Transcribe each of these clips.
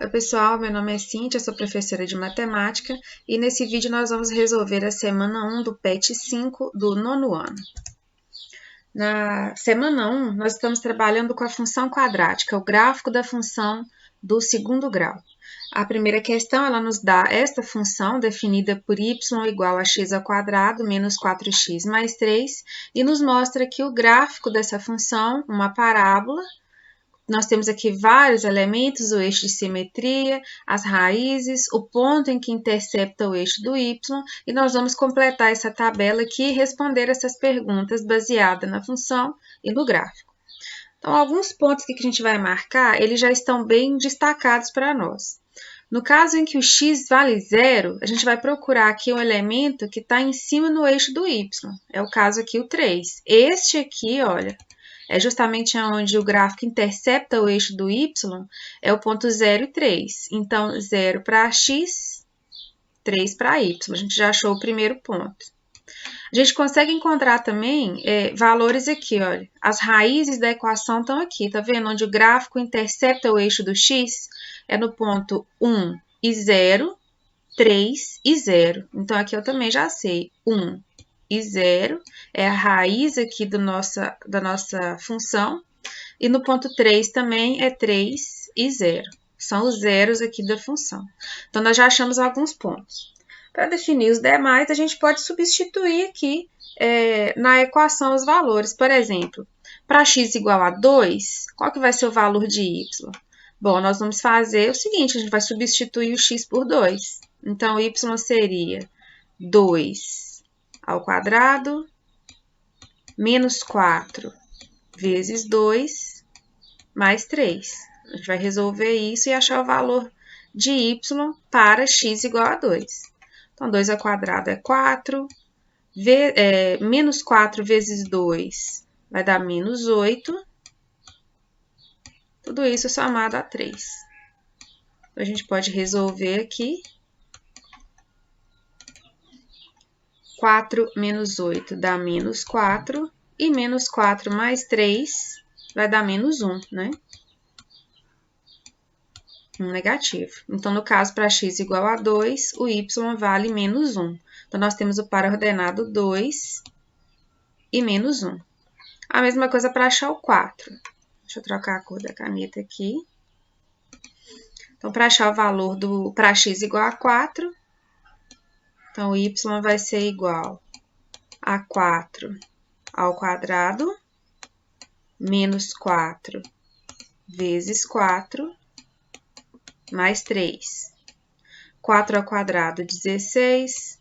Oi, pessoal, meu nome é Cíntia, sou professora de matemática e nesse vídeo nós vamos resolver a semana 1 do PET 5 do nono ano. Na semana 1, nós estamos trabalhando com a função quadrática, o gráfico da função do segundo grau. A primeira questão, ela nos dá esta função definida por y igual a x ao quadrado menos 4x mais 3 e nos mostra que o gráfico dessa função, uma parábola. Nós temos aqui vários elementos, o eixo de simetria, as raízes, o ponto em que intercepta o eixo do y, e nós vamos completar essa tabela aqui e responder essas perguntas baseadas na função e no gráfico. Então, alguns pontos que a gente vai marcar, eles já estão bem destacados para nós. No caso em que o x vale zero, a gente vai procurar aqui um elemento que está em cima no eixo do y. É o caso aqui, o 3. Este aqui, olha, é justamente onde o gráfico intercepta o eixo do y, é o ponto 0 e 3. Então, 0 para x, 3 para y. A gente já achou o primeiro ponto. A gente consegue encontrar também valores aqui, olha. As raízes da equação estão aqui, tá vendo? Onde o gráfico intercepta o eixo do x é no ponto 1 e 0, 3 e 0. Então, aqui eu também já sei. 1 e 0 é a raiz aqui da nossa função. E no ponto 3 também é 3 e 0. São os zeros aqui da função. Então, nós já achamos alguns pontos. Para definir os demais, a gente pode substituir aqui na equação os valores. Por exemplo, para x igual a 2, qual que vai ser o valor de y? Bom, nós vamos fazer o seguinte, a gente vai substituir o x por 2. Então, y seria 2 ao quadrado menos 4 vezes 2 mais 3. A gente vai resolver isso e achar o valor de y para x igual a 2. Então, 2 ao quadrado é 4, menos 4 vezes 2 vai dar menos 8. Tudo isso somado a 3. Então, a gente pode resolver aqui. 4 menos 8 dá menos 4. E menos 4 mais 3 vai dar menos 1, né? Um negativo. Então, no caso, para x igual a 2, o y vale menos 1. Então, nós temos o par ordenado 2 e menos 1. A mesma coisa para achar o 4. Deixa eu trocar a cor da caneta aqui. Então, para achar o valor para x igual a 4, então, o y vai ser igual a 4 ao quadrado menos 4 vezes 4 mais 3. 4 ao quadrado, 16.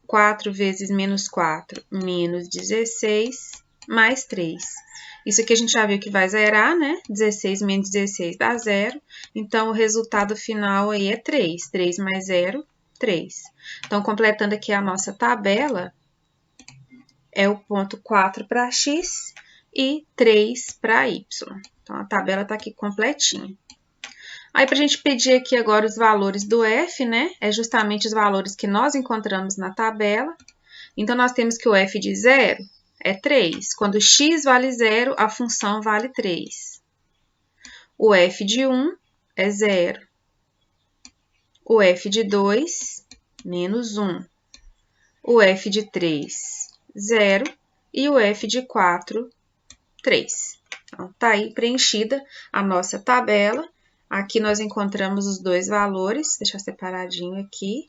4 vezes menos 4, menos 16, mais 3. Isso aqui a gente já viu que vai zerar, né? 16 menos 16 dá 0. Então, o resultado final aí é 3. 3 mais 0, 3. Então, completando aqui a nossa tabela, é o ponto 4 para x e 3 para y. Então, a tabela está aqui completinha. Aí, para a gente pedir aqui agora os valores do f, né? É justamente os valores que nós encontramos na tabela. Então, nós temos que o f de 0 é 3. Quando x vale 0, a função vale 3. O f de 1 é 0. O f de 2, menos 1. O f de 3, 0. E o f de 4, 3. Então, tá aí preenchida a nossa tabela. Aqui nós encontramos os dois valores. Deixa eu separadinho aqui.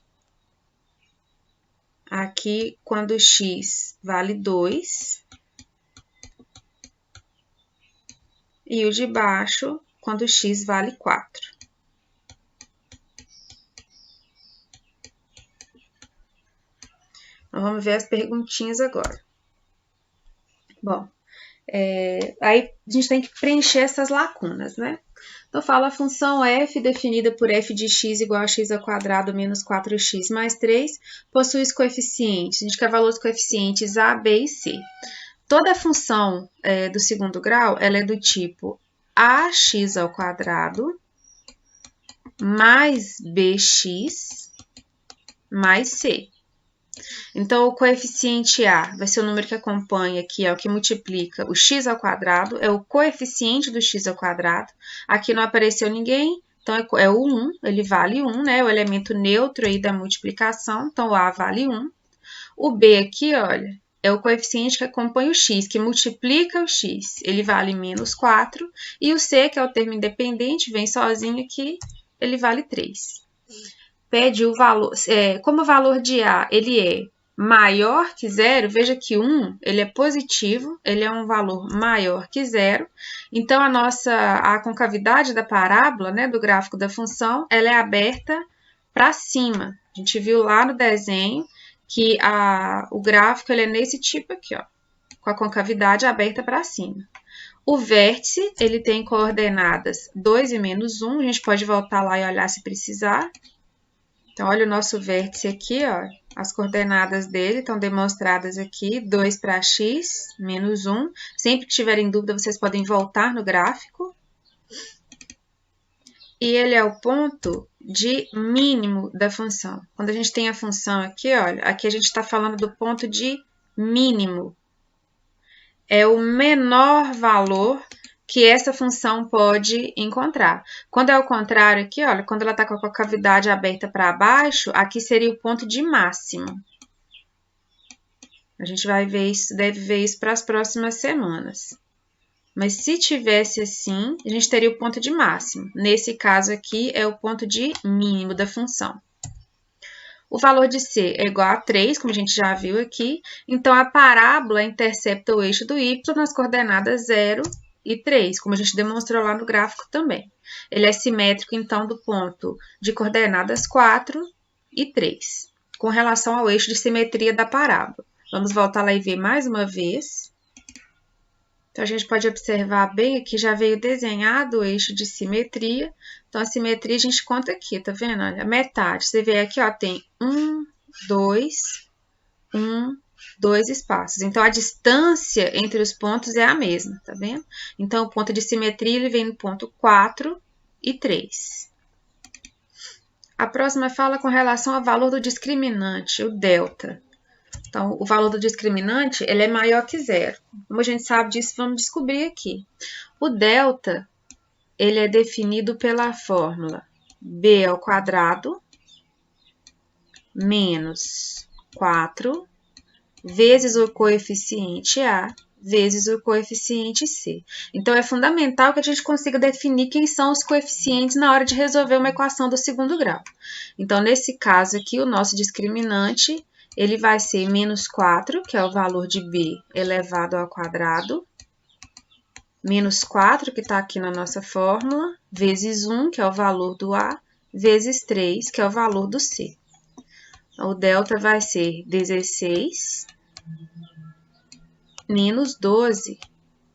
Aqui, quando x vale 2. E o de baixo, quando x vale 4. Então, vamos ver as perguntinhas agora. Bom, aí a gente tem que preencher essas lacunas, né? Então, fala a função f definida por f de x igual a x ao quadrado menos 4x mais 3 possui os coeficientes. A gente quer valores coeficientes a, b e c. Toda função do segundo grau, ela é do tipo ax ao quadrado mais bx mais c. Então, o coeficiente A vai ser o número que acompanha aqui, é o que multiplica o x ao quadrado, é o coeficiente do x ao quadrado. Aqui não apareceu ninguém, Então, é o 1, ele vale 1, né? O elemento neutro aí da multiplicação, então o A vale 1. O B aqui, olha, é o coeficiente que acompanha o x, que multiplica o x, ele vale menos 4. E o C, que é o termo independente, vem sozinho aqui, ele vale 3. Pede o valor, como o valor de A ele é maior que zero, veja que 1 ele é positivo, ele é um valor maior que zero. Então, a concavidade da parábola, né, do gráfico da função, ela é aberta para cima. A gente viu lá no desenho que o gráfico ele é nesse tipo aqui, ó, com a concavidade aberta para cima. O vértice, ele tem coordenadas 2 e menos 1, a gente pode voltar lá e olhar se precisar. Então, olha o nosso vértice aqui, ó, as coordenadas dele estão demonstradas aqui, 2 para x, menos 1. Sempre que tiverem dúvida, vocês podem voltar no gráfico. E ele é o ponto de mínimo da função. Quando a gente tem a função aqui, olha, aqui a gente está falando do ponto de mínimo. É o menor valor que essa função pode encontrar. Quando é o contrário aqui, olha, quando ela está com a concavidade aberta para baixo, aqui seria o ponto de máximo. A gente vai ver isso, deve ver isso para as próximas semanas. Mas se tivesse assim, a gente teria o ponto de máximo. Nesse caso aqui, é o ponto de mínimo da função. O valor de C é igual a 3, como a gente já viu aqui. Então, a parábola intercepta o eixo do y nas coordenadas 0 e 3, como a gente demonstrou lá no gráfico também. Ele é simétrico, então, do ponto de coordenadas 4 e 3, com relação ao eixo de simetria da parábola. Vamos voltar lá e ver mais uma vez. Então, a gente pode observar bem aqui, já veio desenhado o eixo de simetria. Então, a simetria a gente conta aqui, tá vendo? Olha, a metade. Você vê aqui, ó, tem 1, 2, 1, 2 espaços. Então, a distância entre os pontos é a mesma, tá vendo? Então, o ponto de simetria ele vem no ponto 4 e 3. A próxima fala com relação ao valor do discriminante, o delta. Então, o valor do discriminante ele é maior que zero. Como a gente sabe disso, vamos descobrir aqui. O delta ele é definido pela fórmula b ao quadrado menos 4 vezes o coeficiente A vezes o coeficiente C. Então, é fundamental que a gente consiga definir quem são os coeficientes na hora de resolver uma equação do segundo grau. Então, nesse caso aqui, o nosso discriminante ele vai ser menos 4, que é o valor de b elevado ao quadrado, menos 4, que está aqui na nossa fórmula, vezes 1, que é o valor do A, vezes 3, que é o valor do C. O delta vai ser 16 menos 12.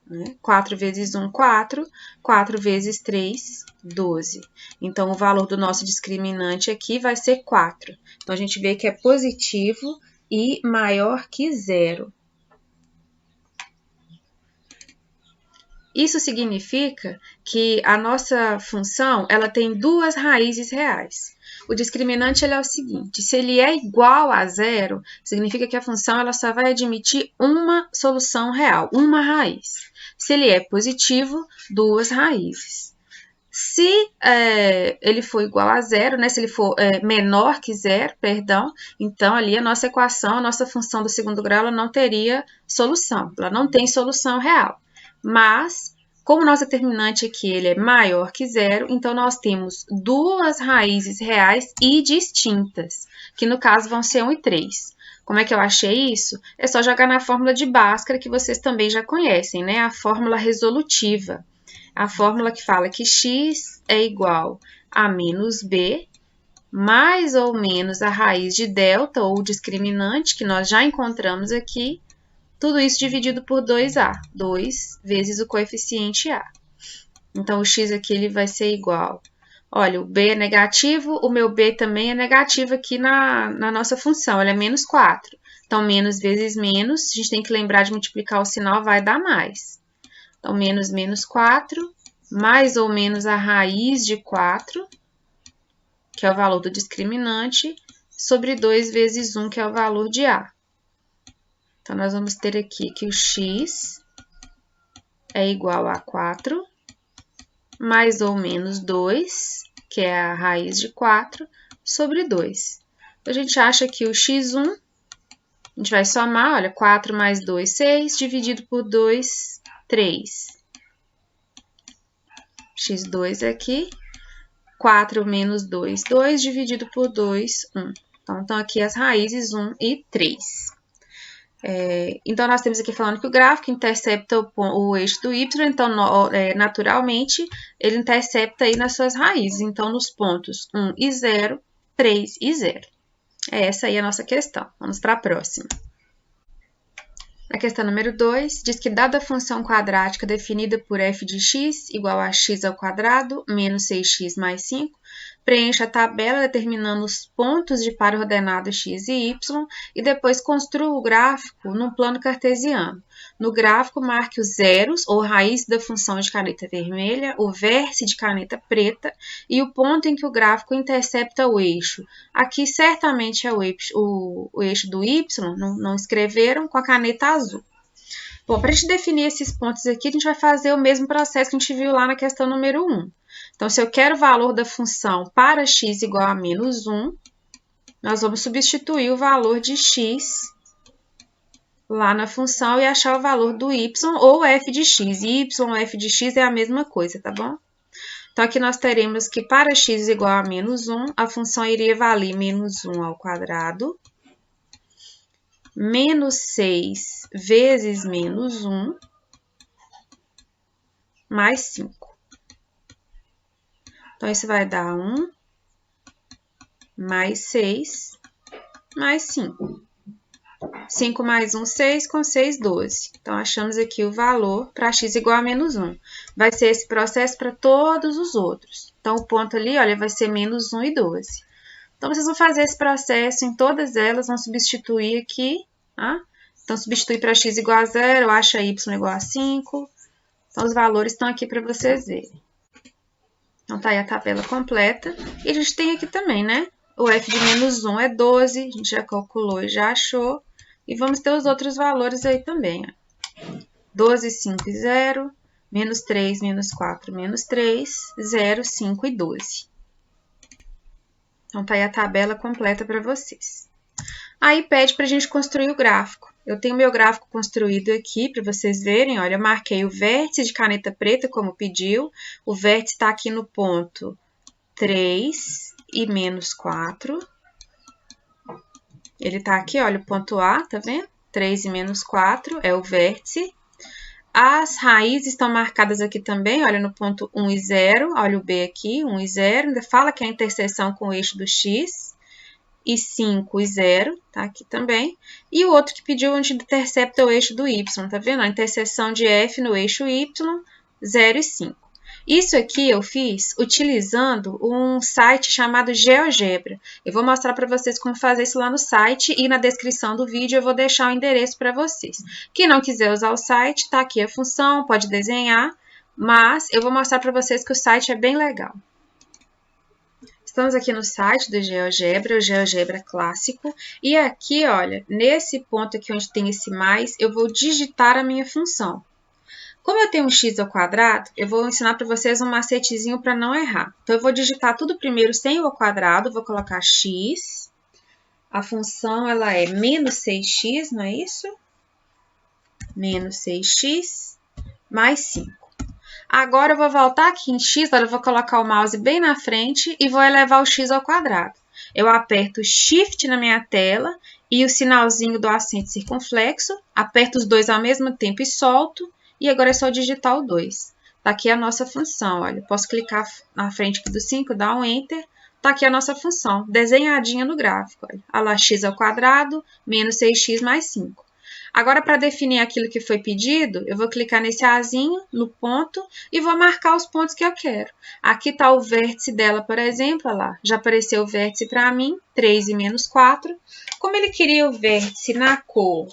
Né? 4 vezes 1, 4. 4 vezes 3, 12. Então, o valor do nosso discriminante aqui vai ser 4. Então, a gente vê que é positivo e maior que zero. Isso significa que a nossa função ela tem duas raízes reais. O discriminante ele é o seguinte, se ele é igual a zero, significa que a função ela só vai admitir uma solução real, uma raiz. Se ele é positivo, duas raízes. Se ele for igual a zero, né, se ele for menor que zero, perdão, então ali a nossa equação, a nossa função do segundo grau, ela não teria solução, ela não tem solução real. Mas, como o nosso determinante aqui ele é maior que zero, então nós temos duas raízes reais e distintas, que no caso vão ser 1 e 3. Como é que eu achei isso? É só jogar na fórmula de Bhaskara, que vocês também já conhecem, né? A fórmula resolutiva. A fórmula que fala que x é igual a menos b, mais ou menos a raiz de delta, ou discriminante, que nós já encontramos aqui, tudo isso dividido por 2a, 2 vezes o coeficiente a. Então, o x aqui ele vai ser igual. Olha, o b é negativo, o meu b também é negativo aqui na nossa função, ele é menos 4. Então, menos vezes menos, a gente tem que lembrar de multiplicar o sinal, vai dar mais. Então, menos 4, mais ou menos a raiz de 4, que é o valor do discriminante, sobre 2 vezes 1, que é o valor de a. Então, nós vamos ter aqui que o x é igual a 4, mais ou menos 2, que é a raiz de 4, sobre 2. Então, a gente acha que o x1, a gente vai somar, olha, 4 mais 2, 6, dividido por 2, 3. x2 aqui, 4 menos 2, 2, dividido por 2, 1. Então, estão aqui as raízes 1 e 3. Então, nós temos aqui falando que o gráfico intercepta o eixo do y, então, naturalmente, ele intercepta aí nas suas raízes. Então, nos pontos 1 e 0, 3 e 0. Essa aí é a nossa questão. Vamos para a próxima. Na questão número 2, diz que dada a função quadrática definida por f de x igual a x ao quadrado menos 6x mais 5, preencha a tabela determinando os pontos de par ordenado x e y e depois construa o gráfico num plano cartesiano. No gráfico, marque os zeros, ou raiz da função de caneta vermelha, o vértice de caneta preta e o ponto em que o gráfico intercepta o eixo. Aqui, certamente, é o eixo do y, não escreveram, com a caneta azul. Bom, para a gente definir esses pontos aqui, a gente vai fazer o mesmo processo que a gente viu lá na questão número 1. Então, se eu quero o valor da função para x igual a menos 1, nós vamos substituir o valor de x lá na função e achar o valor do y ou f de x. Y ou f de x é a mesma coisa, tá bom? Então, aqui nós teremos que para x igual a menos 1, a função iria valer menos 1 ao quadrado, menos 6 vezes menos 1, mais 5. Então, isso vai dar 1, mais 6, mais 5. 5 mais 1, 6, com 6, 12. Então, achamos aqui o valor para x igual a menos 1. Vai ser esse processo para todos os outros. Então, o ponto ali, olha, vai ser menos 1 e 12. Então, vocês vão fazer esse processo em todas elas, vão substituir aqui, tá? Então, substituir para x igual a 0, acha y igual a 5. Então, os valores estão aqui para vocês verem. Então, tá aí a tabela completa. E a gente tem aqui também, né? O f de menos 1 é 12, a gente já calculou e já achou. E vamos ter os outros valores aí também. Ó. 12, 5 e 0, menos 3, menos 4, menos 3, 0, 5 e 12. Então, tá aí a tabela completa para vocês. Aí, pede para a gente construir o gráfico. Eu tenho meu gráfico construído aqui, para vocês verem. Olha, eu marquei o vértice de caneta preta, como pediu. O vértice está aqui no ponto 3 e menos 4. Ele está aqui, olha, o ponto A, tá vendo? 3 e menos 4 é o vértice. As raízes estão marcadas aqui também, olha, no ponto 1 e 0. Olha o B aqui, 1 e 0. Ainda fala que é a interseção com o eixo do x. E 5 e 0, tá aqui também. E o outro que pediu onde intercepta o eixo do y, tá vendo? A interseção de f no eixo y, 0 e 5. Isso aqui eu fiz utilizando um site chamado GeoGebra. Eu vou mostrar para vocês como fazer isso lá no site e na descrição do vídeo eu vou deixar o endereço para vocês. Quem não quiser usar o site, tá aqui a função, pode desenhar, mas eu vou mostrar para vocês que o site é bem legal. Estamos aqui no site do GeoGebra, o GeoGebra clássico, e aqui, olha, nesse ponto aqui onde tem esse mais, eu vou digitar a minha função. Como eu tenho um x ao quadrado, eu vou ensinar para vocês um macetezinho para não errar. Então, eu vou digitar tudo primeiro sem o ao quadrado, vou colocar x, a função ela é menos 6x, não é isso? Menos 6x mais 5. Agora, eu vou voltar aqui em x, eu vou colocar o mouse bem na frente e vou elevar o x ao quadrado. Eu aperto Shift na minha tela e o sinalzinho do acento circunflexo, aperto os dois ao mesmo tempo e solto, e agora é só digitar o 2. Tá aqui a nossa função, olha, posso clicar na frente aqui do 5, dar um Enter, tá aqui a nossa função, desenhadinha no gráfico, olha, a lá x ao quadrado, menos 6x mais 5. Agora, para definir aquilo que foi pedido, eu vou clicar nesse Azinho, no ponto, e vou marcar os pontos que eu quero. Aqui está o vértice dela, por exemplo, olha lá, já apareceu o vértice para mim, 3 e menos 4. Como ele queria o vértice na cor,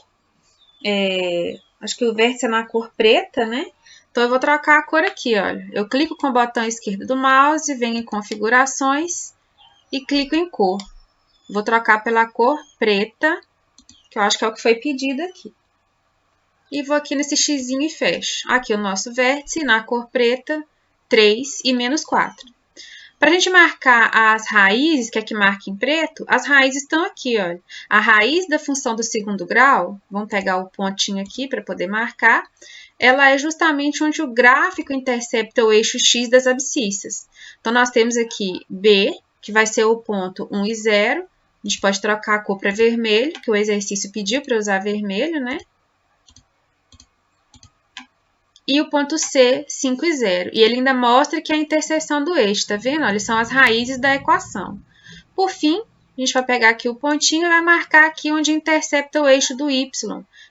acho que o vértice é na cor preta, né? Então, eu vou trocar a cor aqui, olha. Eu clico com o botão esquerdo do mouse, venho em configurações e clico em cor. Vou trocar pela cor preta, que eu acho que é o que foi pedido aqui. E vou aqui nesse xizinho e fecho. Aqui o nosso vértice, na cor preta, 3 e menos 4. Para a gente marcar as raízes, que aqui marca em preto, as raízes estão aqui, olha. A raiz da função do segundo grau, vamos pegar o pontinho aqui para poder marcar, ela é justamente onde o gráfico intercepta o eixo x das abscissas. Então, nós temos aqui B, que vai ser o ponto 1 e 0. A gente pode trocar a cor para vermelho, que o exercício pediu para usar vermelho, né? E o ponto C, 5 e 0. E ele ainda mostra que é a interseção do eixo, tá vendo? Olha, são as raízes da equação. Por fim, a gente vai pegar aqui o pontinho e vai marcar aqui onde intercepta o eixo do y,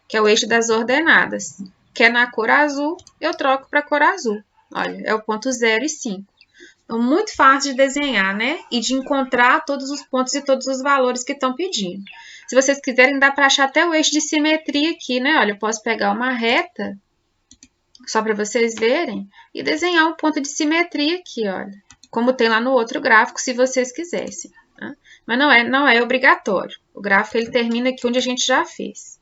que é o eixo das ordenadas. Que é na cor azul, eu troco para a cor azul. Olha, é o ponto 0 e 5. Então, muito fácil de desenhar, né? E de encontrar todos os pontos e todos os valores que estão pedindo. Se vocês quiserem, dá para achar até o eixo de simetria aqui, né? Olha, eu posso pegar uma reta, só para vocês verem, e desenhar um ponto de simetria aqui, olha. Como tem lá no outro gráfico, se vocês quisessem. Tá? Mas não é obrigatório. O gráfico ele termina aqui onde a gente já fez.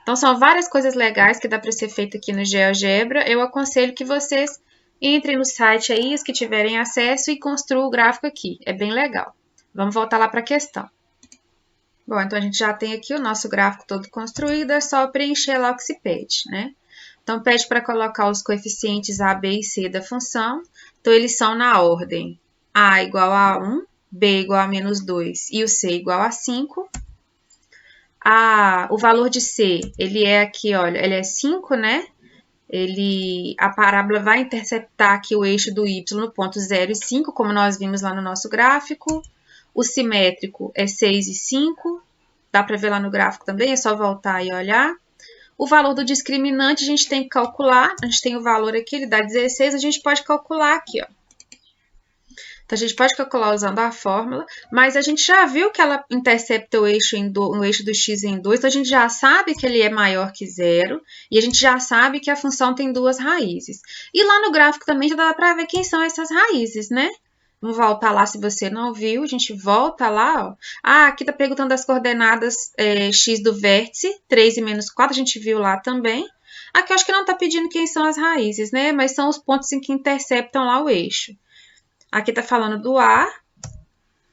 Então, são várias coisas legais que dá para ser feito aqui no GeoGebra. Eu aconselho que vocês entrem no site aí, os que tiverem acesso, e construam o gráfico aqui. É bem legal. Vamos voltar lá para a questão. Bom, então a gente já tem aqui o nosso gráfico todo construído, é só preencher lá o que se pede, né? Então, pede para colocar os coeficientes A, B e C da função. Então, eles são na ordem A igual a 1, B igual a menos 2 e o C igual a 5. O valor de C, ele é aqui, olha, ele é 5, né? A parábola vai interceptar aqui o eixo do y no ponto 0 e 5, como nós vimos lá no nosso gráfico. O simétrico é 6 e 5, dá para ver lá no gráfico também, é só voltar e olhar. O valor do discriminante a gente tem que calcular, a gente tem o valor aqui, ele dá 16, a gente pode calcular aqui, ó. Então, a gente pode calcular usando a fórmula, mas a gente já viu que ela intercepta o eixo do x em 2, então a gente já sabe que ele é maior que 0, e a gente já sabe que a função tem duas raízes. E lá no gráfico também já dá para ver quem são essas raízes, né? Vamos voltar lá se você não viu, a gente volta lá, ó. Aqui está perguntando as coordenadas x do vértice, 3 e menos 4, a gente viu lá também. Aqui eu acho que não está pedindo quem são as raízes, né? Mas são os pontos em que interceptam lá o eixo. Aqui está falando do A,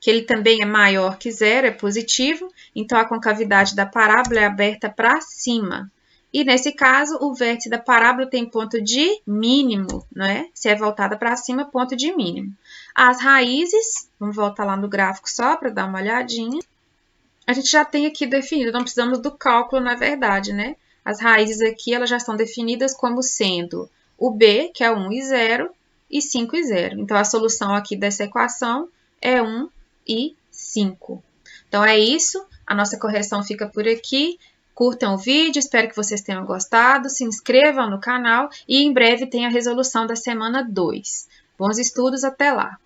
que ele também é maior que 0, é positivo, então a concavidade da parábola é aberta para cima. E nesse caso, o vértice da parábola tem ponto de mínimo, não é? Se é voltada para cima, ponto de mínimo. As raízes, vamos voltar lá no gráfico só para dar uma olhadinha. A gente já tem aqui definido, não precisamos do cálculo, na verdade, né? As raízes aqui, elas já estão definidas como sendo o B, que é 1 e 0, e 5 e 0. Então, a solução aqui dessa equação é 1 e 5. Então, é isso. A nossa correção fica por aqui. Curtam o vídeo, espero que vocês tenham gostado. Se inscrevam no canal e em breve tem a resolução da semana 2. Bons estudos, até lá!